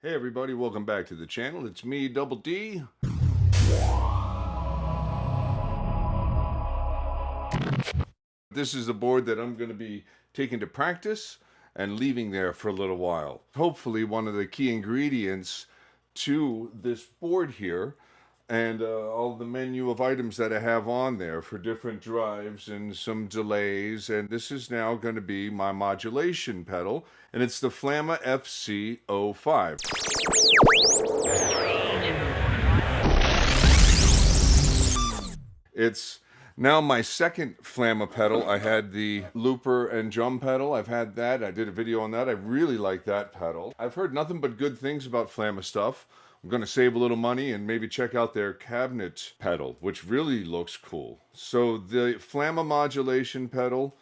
Hey everybody, welcome back to the channel. It's me, Double D. This is a board that I'm going to be taking to practice and leaving there for a little while. Hopefully one of the key ingredients to this board here and all the menu of items that I have on there for different drives and some delays. And this is now going to be my modulation pedal, and it's the Flamma FC05. It's now my second Flamma pedal. I had the looper and drum pedal. I've had that. I did a video on that. I really like that pedal. I've heard nothing but good things about Flamma stuff. I'm going to save a little money and maybe check out their cabinet pedal, which really looks cool. So the Flamma modulation pedal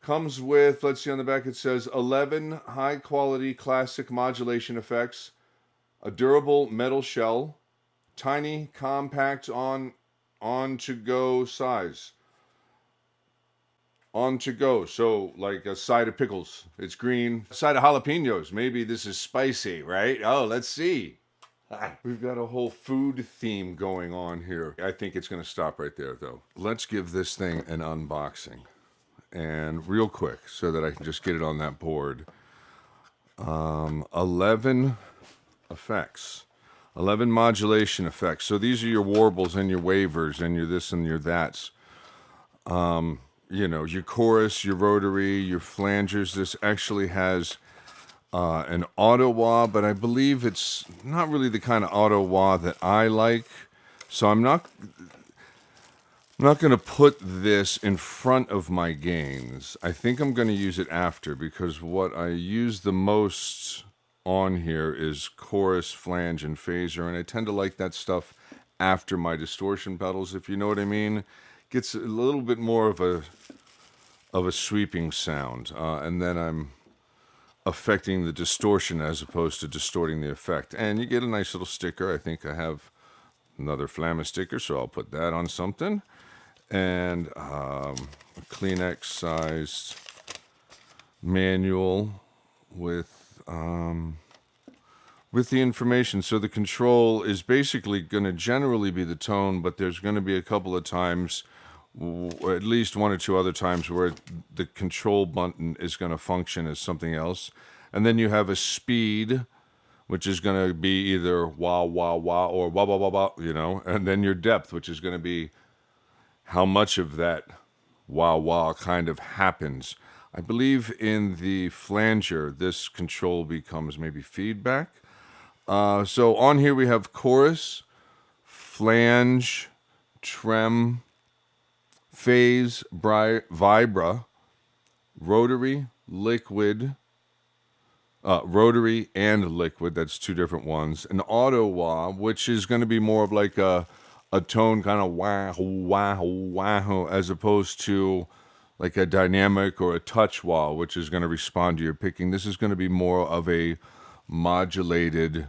comes with, let's see on the back, it says 11 high quality classic modulation effects, a durable metal shell, tiny, compact on-to-go size. On-to-go, so like a side of pickles. It's green. A side of jalapenos. Maybe this is spicy, right? Oh, let's see. We've got a whole food theme going on here. I think it's going to stop right there, though. Let's give this thing an unboxing. And real quick, so that I can just get it on that board. 11 effects. 11 modulation effects. So these are your warbles and your wavers and your this and your that's. You know, your chorus, your rotary, your flangers. This actually has an auto wah, but I believe it's not really the kind of auto wah that I like. So I'm not going to put this in front of my gains. I think I'm going to use it after, because what I use the most on here is chorus, flange, and phaser, and I tend to like that stuff after my distortion pedals, if you know what I mean. Gets a little bit more of a sweeping sound, and then I'm affecting the distortion as opposed to distorting the effect. And you get a nice little sticker. I think I have another Flamma sticker, so I'll put that on something. And a Kleenex-sized manual with the information. So the control is basically going to generally be the tone, but there's going to be a couple of times, or at least one or two other times, where the control button is going to function as something else. And then you have a speed, which is going to be either wah, wah, wah, or wah, wah, wah, wah, you know. And then your depth, which is going to be how much of that wah, wah kind of happens. I believe in the flanger, this control becomes maybe feedback. So on here we have chorus, flange, trem, phase, vibra, rotary, liquid, rotary and liquid, that's two different ones, an auto wah, which is going to be more of like a tone kind of wah, wah, wah, as opposed to like a dynamic or a touch wah, which is going to respond to your picking. This is going to be more of a modulated,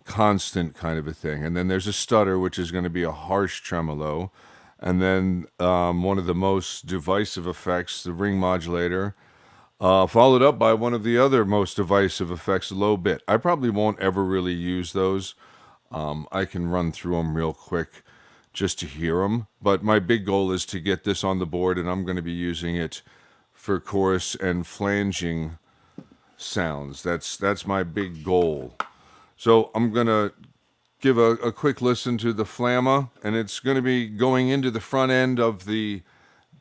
constant kind of a thing. And then there's a stutter, which is going to be a harsh tremolo. And then one of the most divisive effects, the ring modulator, followed up by one of the other most divisive effects, low bit. I probably won't ever really use those. I can run through them real quick just to hear them. But my big goal is to get this on the board, and I'm going to be using it for chorus and flanging sounds. That's my big goal. So I'm going to give a quick listen to the Flamma, and it's going to be going into the front end of the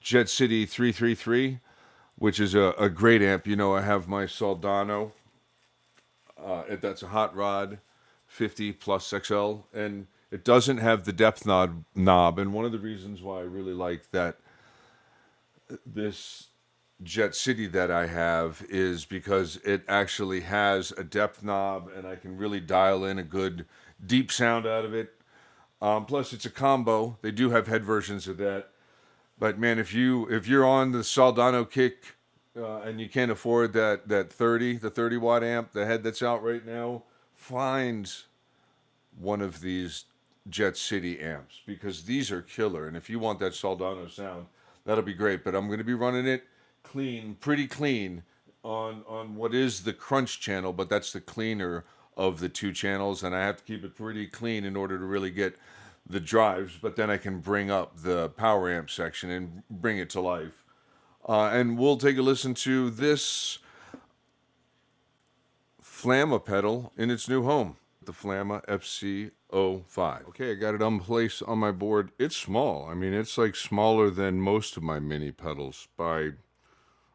Jet City 333, which is a great amp. You know, I have my Soldano. That's a Hot Rod 50 plus XL, and it doesn't have the depth knob. And one of the reasons why I really like that this Jet City that I have is because it actually has a depth knob, and I can really dial in a good deep sound out of it. Plus, it's a combo. They do have head versions of that. But man, if you're on the Soldano kick and you can't afford the 30 watt amp, the head that's out right now, find one of these Jet City amps, because these are killer. And if you want that Soldano sound, that'll be great. But I'm going to be running it clean, pretty clean, on what is the crunch channel, but that's the cleaner of the two channels, and I have to keep it pretty clean in order to really get the drives, but then I can bring up the power amp section and bring it to life. And we'll take a listen to this Flamma pedal in its new home, the Flamma FC05. Okay, I got it on place on my board. It's small. I mean, it's like smaller than most of my mini pedals by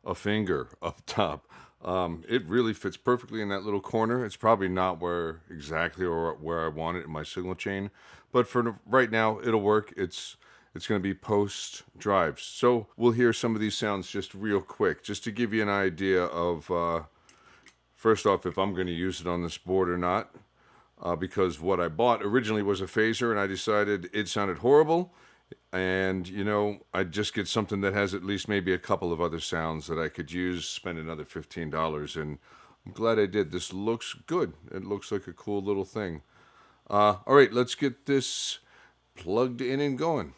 a finger up top. It really fits perfectly in that little corner. It's probably not where exactly or where I want it in my signal chain, but for right now, it'll work. It's going to be post drives. So we'll hear some of these sounds just real quick, just to give you an idea of, first off, if I'm going to use it on this board or not. Because what I bought originally was a phaser, and I decided it sounded horrible. And, you know, I'd just get something that has at least maybe a couple of other sounds that I could use, spend another $15. And I'm glad I did. This looks good. It looks like a cool little thing. All right, let's get this plugged in and going.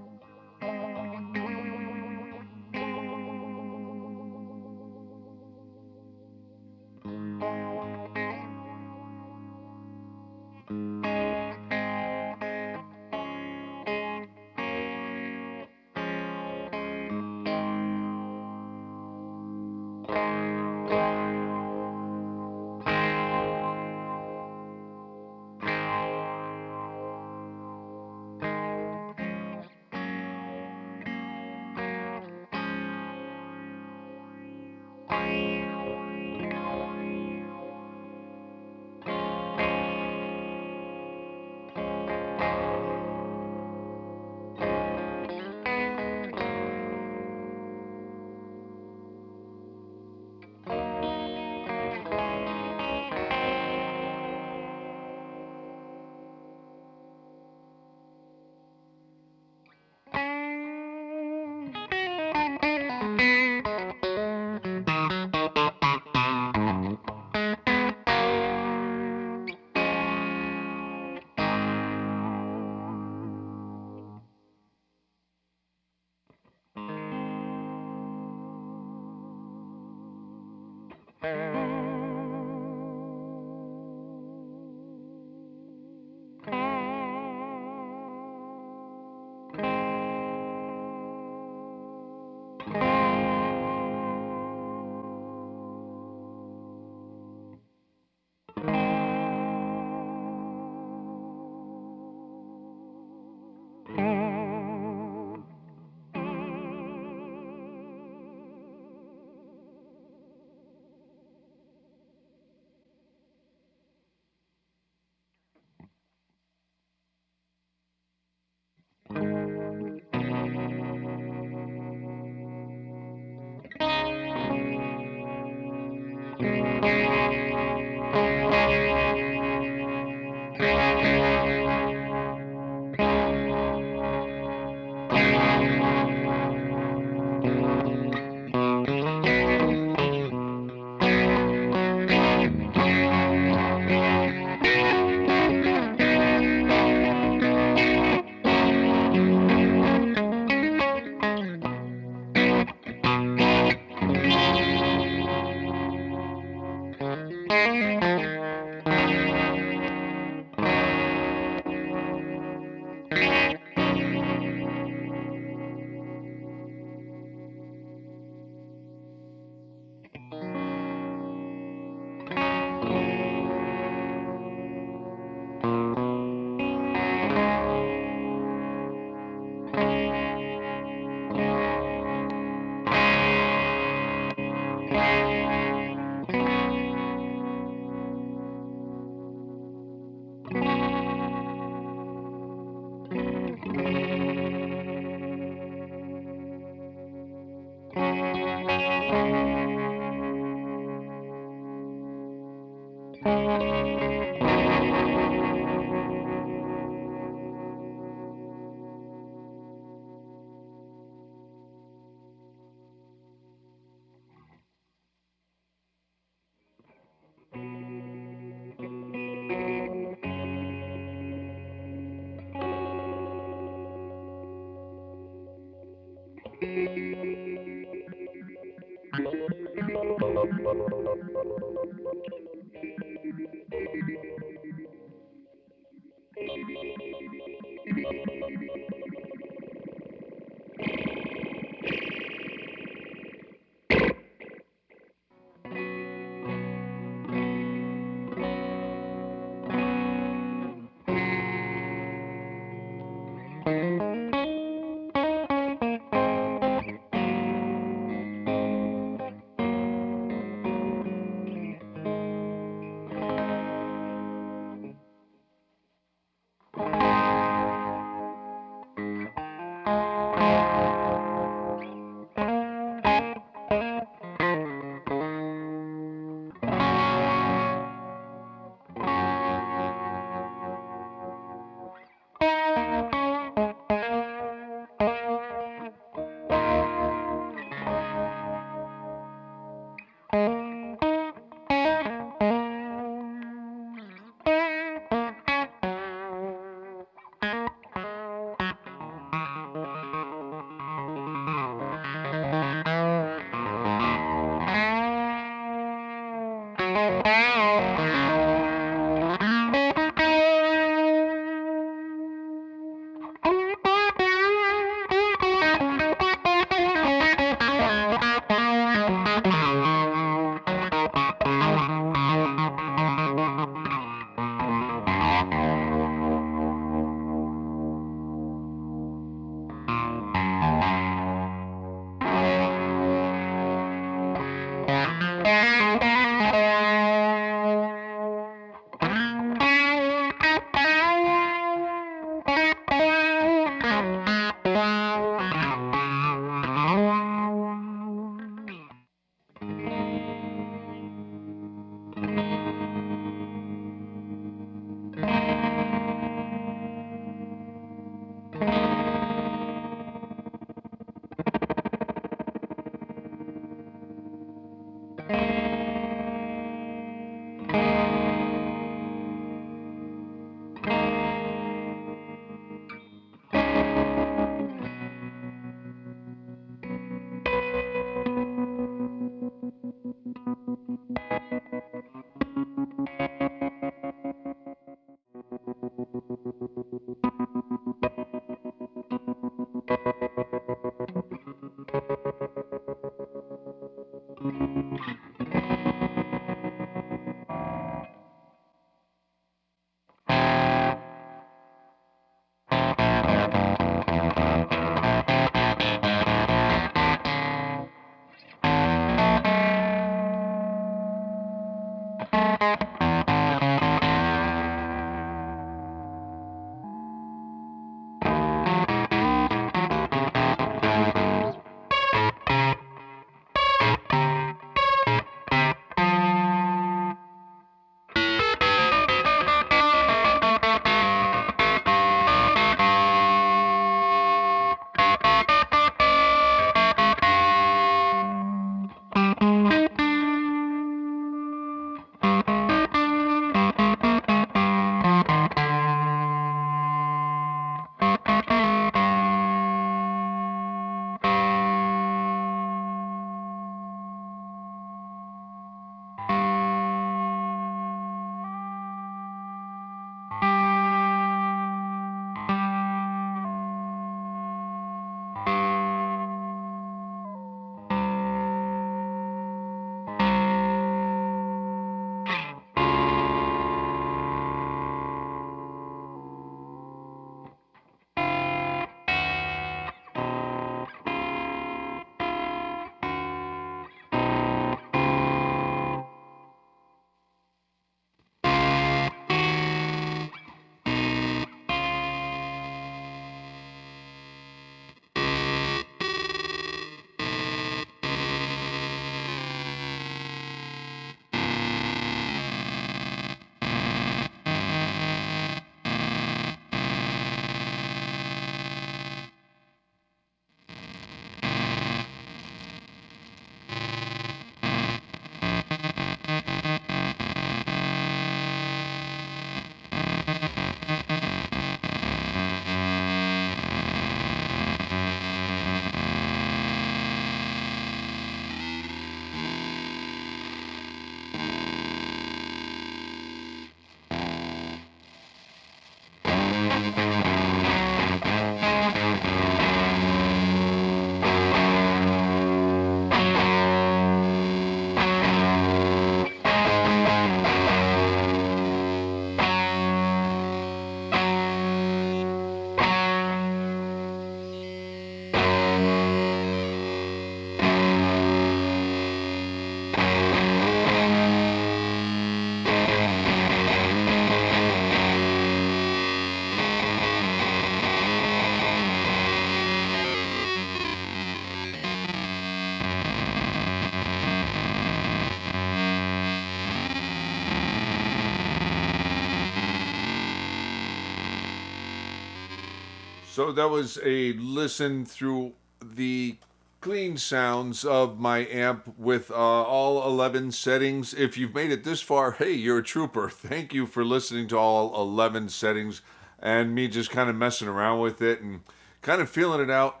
So that was a listen through the clean sounds of my amp with all 11 settings. If you've made it this far, hey, you're a trooper. Thank you for listening to all 11 settings and me just kind of messing around with it and kind of feeling it out.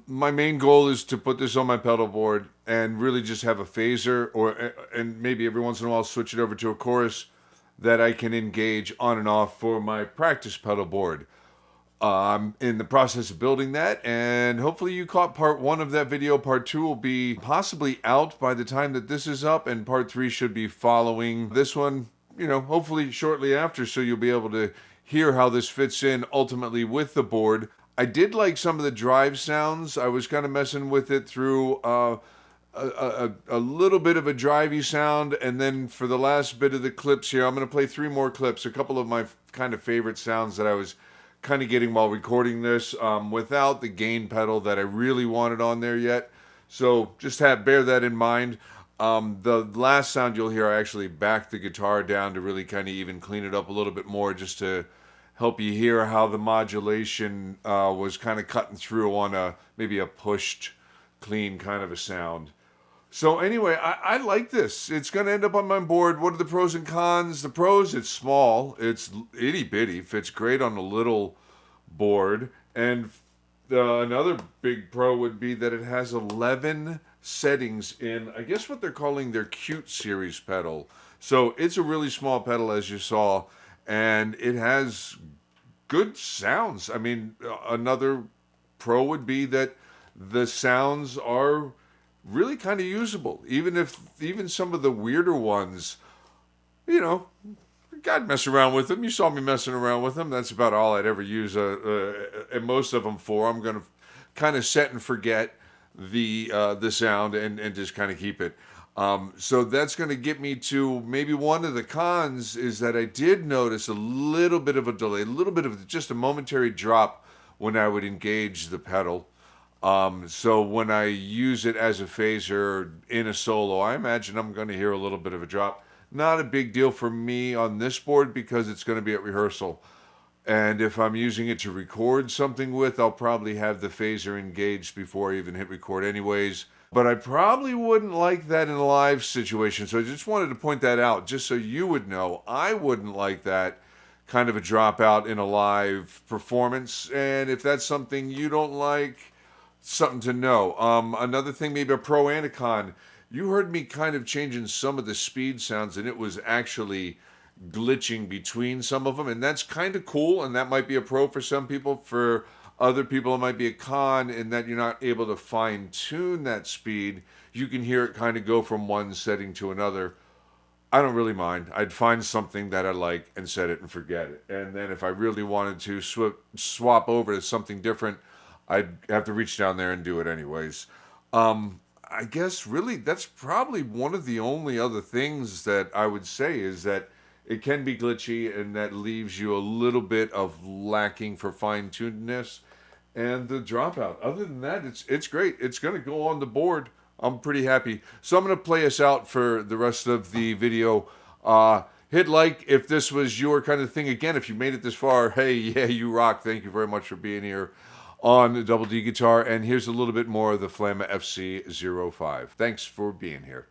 My main goal is to put this on my pedal board and really just have a phaser, or and maybe every once in a while switch it over to a chorus that I can engage on and off for my practice pedal board. I'm in the process of building that, and hopefully you caught part 1 of that video. Part 2 will be possibly out by the time that this is up, and part 3 should be following this one, hopefully shortly after, so you'll be able to hear how this fits in ultimately with the board. I did like some of the drive sounds. I was kind of messing with it through a little bit of a drivey sound, and then for the last bit of the clips here, I'm going to play 3 more clips, a couple of my kind of favorite sounds that I was kind of getting while recording this without the gain pedal that I really wanted on there yet. So just bear that in mind. The last sound you'll hear, I actually backed the guitar down to really kind of even clean it up a little bit more, just to help you hear how the modulation was kind of cutting through on maybe a pushed, clean kind of a sound. So anyway, I like this. It's going to end up on my board. What are the pros and cons? The pros, it's small. It's itty bitty. Fits great on a little board. And another big pro would be that it has 11 settings in, I guess what they're calling their Cute Series pedal. So it's a really small pedal, as you saw. And it has good sounds. I mean, another pro would be that the sounds are really kind of usable. Even some of the weirder ones, you know, I'd mess around with them. You saw me messing around with them. That's about all I'd ever use and most of them for. I'm going to kind of set and forget the sound and just kind of keep it. So that's going to get me to maybe one of the cons is that I did notice a little bit of a delay, a little bit of just a momentary drop when I would engage the pedal. So when I use it as a phaser in a solo, I imagine I'm going to hear a little bit of a drop. Not a big deal for me on this board because it's going to be at rehearsal. And if I'm using it to record something with, I'll probably have the phaser engaged before I even hit record anyways. But I probably wouldn't like that in a live situation. So I just wanted to point that out just so you would know. I wouldn't like that kind of a dropout in a live performance. And if that's something you don't like, something to know. Another thing, maybe a pro and a con. You heard me kind of changing some of the speed sounds, and it was actually glitching between some of them, and that's kind of cool. And that might be a pro for some people. For other people, it might be a con in that you're not able to fine tune that speed. You can hear it kind of go from one setting to another. I don't really mind. I'd find something that I like and set it and forget it. And then if I really wanted to swap over to something different, I'd have to reach down there and do it anyways. I guess really that's probably one of the only other things that I would say is that it can be glitchy and that leaves you a little bit of lacking for fine-tunedness and the dropout. Other than that, it's great. It's going to go on the board. I'm pretty happy. So I'm going to play us out for the rest of the video. Hit like if this was your kind of thing. Again, if you made it this far, hey, yeah, you rock. Thank you very much for being here on Double D Guitar. And here's a little bit more of the Flamma FC05. Thanks for being here.